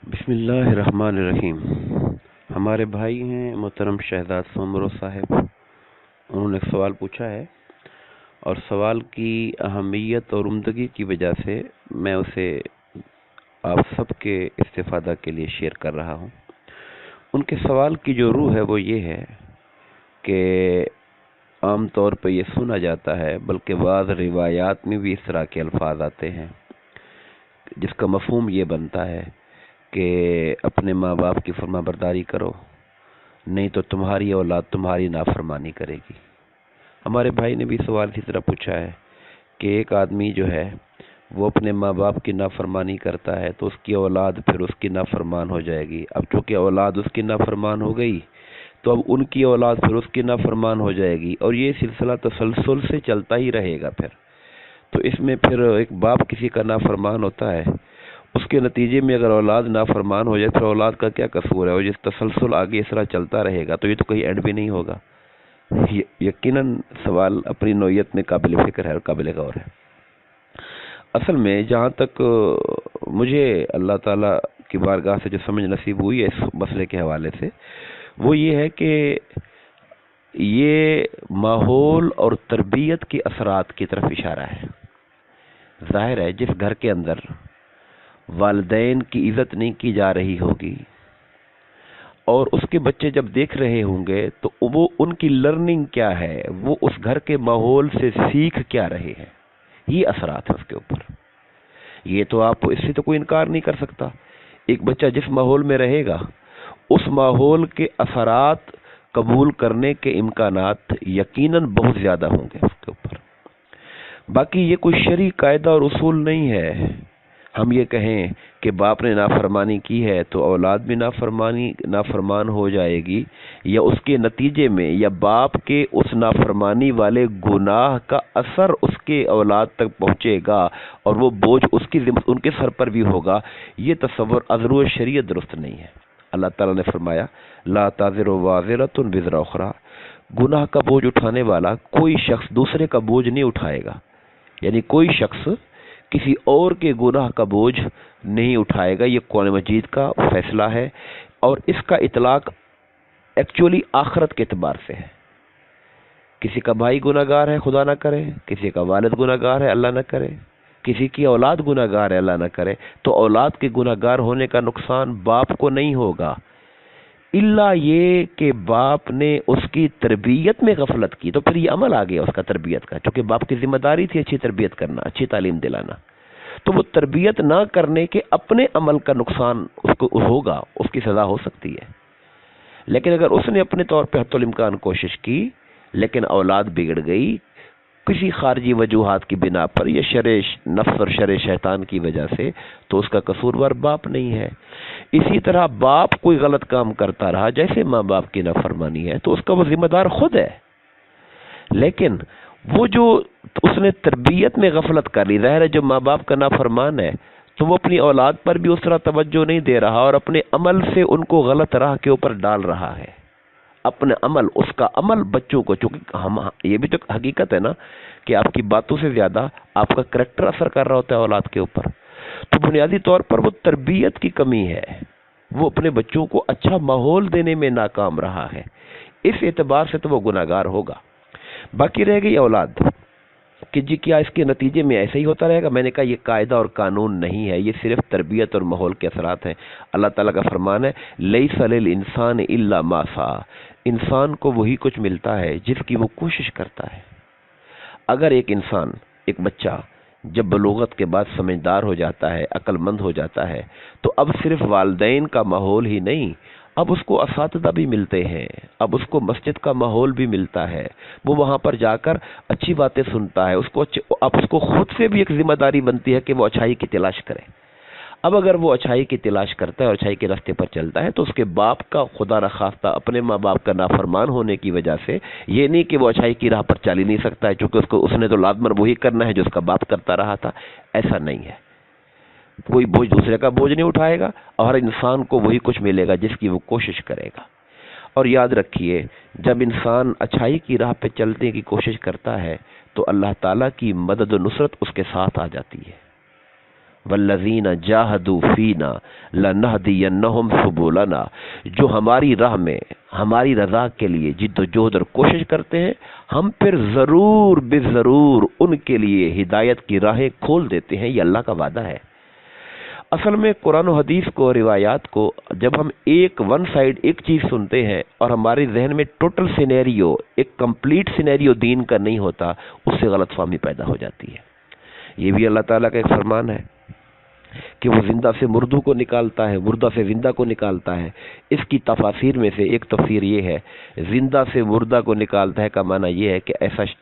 بسم اللہ الرحمن الرحیم۔ ہمارے بھائی ہیں محترم شہزاد سومرو صاحب، انہوں نے ایک سوال پوچھا ہے اور سوال کی اہمیت اور عمدگی کی وجہ سے میں اسے آپ سب کے استفادہ کے لیے شیئر کر رہا ہوں۔ ان کے سوال کی جو روح ہے وہ یہ ہے کہ عام طور پہ یہ سنا جاتا ہے، بلکہ بعض روایات میں بھی اس طرح کے الفاظ آتے ہیں جس کا مفہوم یہ بنتا ہے کہ اپنے ماں باپ کی فرما برداری کرو، نہیں تو تمہاری اولاد تمہاری نافرمانی کرے گی۔ ہمارے بھائی نے بھی سوال اسی طرح پوچھا ہے کہ ایک آدمی جو ہے وہ اپنے ماں باپ کی نافرمانی کرتا ہے تو اس کی اولاد پھر اس کی نافرمان ہو جائے گی۔ اب چونکہ اولاد اس کی نافرمان ہو گئی تو اب ان کی اولاد پھر اس کی نافرمان ہو جائے گی، اور یہ سلسلہ تسلسل سے چلتا ہی رہے گا۔ پھر تو اس میں پھر ایک باپ کسی کا نافرمان ہوتا ہے، اس کے نتیجے میں اگر اولاد نافرمان ہو جائے پھر اولاد کا کیا قصور ہے؟ اور جس تسلسل آگے اس طرح چلتا رہے گا تو یہ تو کہیں اینڈ بھی نہیں ہوگا۔ یقیناً سوال اپنی نوعیت میں قابل فکر ہے اور قابل غور ہے۔ اصل میں جہاں تک مجھے اللہ تعالیٰ کی بارگاہ سے جو سمجھ نصیب ہوئی ہے اس مسئلے کے حوالے سے، وہ یہ ہے کہ یہ ماحول اور تربیت کے اثرات کی طرف اشارہ ہے۔ ظاہر ہے جس گھر کے اندر والدین کی عزت نہیں کی جا رہی ہوگی اور اس کے بچے جب دیکھ رہے ہوں گے تو وہ ان کی لرننگ کیا ہے، وہ اس گھر کے ماحول سے سیکھ کیا رہے ہیں، یہ اثرات ہیں اس کے اوپر۔ یہ تو آپ اس سے تو کوئی انکار نہیں کر سکتا۔ ایک بچہ جس ماحول میں رہے گا اس ماحول کے اثرات قبول کرنے کے امکانات یقیناً بہت زیادہ ہوں گے اس کے اوپر۔ باقی یہ کوئی شرعی قاعدہ اور اصول نہیں ہے ہم یہ کہیں کہ باپ نے نافرمانی کی ہے تو اولاد بھی نافرمان ہو جائے گی، یا اس کے نتیجے میں یا باپ کے اس نافرمانی والے گناہ کا اثر اس کے اولاد تک پہنچے گا اور وہ بوجھ ان کے سر پر بھی ہوگا۔ یہ تصور از روئے شریعت درست نہیں ہے۔ اللہ تعالیٰ نے فرمایا لا تازر وازرۃ وزر اخری، گناہ کا بوجھ اٹھانے والا کوئی شخص دوسرے کا بوجھ نہیں اٹھائے گا، یعنی کوئی شخص کسی اور کے گناہ کا بوجھ نہیں اٹھائے گا۔ یہ قرآن مجید کا فیصلہ ہے اور اس کا اطلاق ایکچولی آخرت کے اعتبار سے ہے۔ کسی کا بھائی گناہ گار ہے، خدا نہ کرے، کسی کا والد گناہ گار ہے، اللہ نہ کرے، کسی کی اولاد گناہ گار ہے، اللہ نہ کرے، تو اولاد کے گناہ گار ہونے کا نقصان باپ کو نہیں ہوگا، الا یہ کہ باپ نے اس کی تربیت میں غفلت کی تو پھر یہ عمل آ گیا اس کا تربیت کا، چونکہ باپ کی ذمہ داری تھی اچھی تربیت کرنا، اچھی تعلیم دلانا، تو وہ تربیت نہ کرنے کے اپنے عمل کا نقصان اس کو ہوگا، اس کی سزا ہو سکتی ہے۔ لیکن اگر اس نے اپنے طور پہ حتی الامکان کوشش کی لیکن اولاد بگڑ گئی کسی خارجی وجوہات کی بنا پر یا شر نفس اور شر شیطان کی وجہ سے، تو اس کا قصوروار باپ نہیں ہے۔ اسی طرح باپ کوئی غلط کام کرتا رہا، جیسے ماں باپ کی نافرمانی ہے، تو اس کا وہ ذمہ دار خود ہے، لیکن وہ جو اس نے تربیت میں غفلت کر لی، ظاہر ہے جو ماں باپ کا نافرمان ہے تو وہ اپنی اولاد پر بھی اس طرح توجہ نہیں دے رہا اور اپنے عمل سے ان کو غلط راہ کے اوپر ڈال رہا ہے۔ اپنے عمل، اس کا عمل بچوں کو، چونکہ یہ بھی تو حقیقت ہے نا کہ آپ کی باتوں سے زیادہ آپ کا کریکٹر اثر کر رہا ہوتا ہے اولاد کے اوپر، تو بنیادی طور پر وہ تربیت کی کمی ہے، وہ اپنے بچوں کو اچھا ماحول دینے میں ناکام رہا ہے، اس اعتبار سے تو وہ گناہگار ہوگا۔ باقی رہ گئی اولاد کہ جی کیا اس کے نتیجے میں ایسا ہی ہوتا رہے گا؟ میں نے کہا یہ قاعدہ اور قانون نہیں ہے، یہ صرف تربیت اور ماحول کے اثرات ہیں۔ اللہ تعالیٰ کا فرمان ہے لیس للانسان الا ما سعی، انسان کو وہی کچھ ملتا ہے جس کی وہ کوشش کرتا ہے۔ اگر ایک انسان، ایک بچہ جب بلوغت کے بعد سمجھدار ہو جاتا ہے، عقل مند ہو جاتا ہے، تو اب صرف والدین کا ماحول ہی نہیں، اب اس کو اساتذہ بھی ملتے ہیں، اب اس کو مسجد کا ماحول بھی ملتا ہے، وہ وہاں پر جا کر اچھی باتیں سنتا ہے، اب اس کو خود سے بھی ایک ذمہ داری بنتی ہے کہ وہ اچھائی کی تلاش کرے۔ اب اگر وہ اچھائی کی تلاش کرتا ہے اور اچھائی کے راستے پر چلتا ہے تو اس کے باپ کا خدا نخواستہ اپنے ماں باپ کا نافرمان ہونے کی وجہ سے یہ نہیں کہ وہ اچھائی کی راہ پر چل ہی نہیں سکتا ہے، چونکہ اس نے تو لازماً وہی کرنا ہے جو اس کا باپ کرتا رہا تھا، ایسا نہیں ہے۔ کوئی بوجھ دوسرے کا بوجھ نہیں اٹھائے گا اور ہر انسان کو وہی کچھ ملے گا جس کی وہ کوشش کرے گا۔ اور یاد رکھیے جب انسان اچھائی کی راہ پہ چلنے کی کوشش کرتا ہے تو اللہ تعالیٰ کی مدد و نصرت اس کے ساتھ آ جاتی ہے، والذین جاہدوا فینا لنہدینہم سبلنا، جو ہماری راہ میں ہماری رضا کے لیے جد و جہد اور کوشش کرتے ہیں، ہم پھر ضرور بے ضرور ان کے لیے ہدایت کی راہیں کھول دیتے ہیں۔ یہ اللہ کا وعدہ ہے۔ اصل میں قرآن و حدیث کو، روایات کو جب ہم ایک ون سائیڈ ایک چیز سنتے ہیں اور ہمارے ذہن میں ٹوٹل سینیریو، ایک کمپلیٹ سینیریو دین کا نہیں ہوتا، اس سے غلط فہمی پیدا ہو جاتی ہے۔ یہ بھی اللہ تعالیٰ کا ایک فرمان ہے کہ وہ زندہ سے مردوں کو نکالتا ہے، مردہ سے زندہ کو نکالتا ہے۔ اس کی تفاسیر میں سے ایک تفسیر یہ ہے، زندہ سے مردہ کو نکالتا ہے کا معنی یہ ہے کہ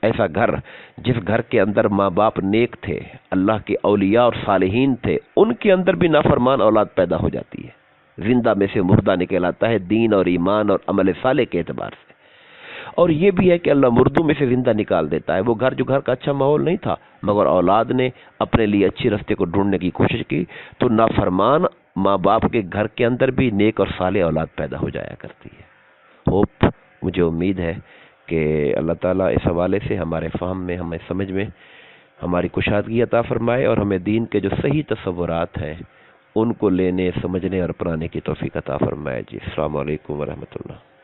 ایسا گھر جس گھر کے اندر ماں باپ نیک تھے، اللہ کے اولیاء اور صالحین تھے، ان کے اندر بھی نافرمان اولاد پیدا ہو جاتی ہے۔ زندہ میں سے مردہ نکل آتا ہے دین اور ایمان اور عمل صالح کے اعتبار سے۔ اور یہ بھی ہے کہ اللہ مردوں میں سے زندہ نکال دیتا ہے۔ وہ گھر جو گھر کا اچھا ماحول نہیں تھا، مگر اولاد نے اپنے لیے اچھی رستے کو ڈھونڈنے کی کوشش کی، تو نافرمان ماں باپ کے گھر کے اندر بھی نیک اور صالح اولاد پیدا ہو جایا کرتی ہے۔ مجھے امید ہے کہ اللہ تعالیٰ اس حوالے سے ہمارے فہم میں، ہمیں سمجھ میں ہماری کشادگی عطا فرمائے، اور ہمیں دین کے جو صحیح تصورات ہیں ان کو لینے، سمجھنے اور اپنانے کی توفیق عطا فرمائے۔ جی، السلام علیکم ورحمۃ اللہ۔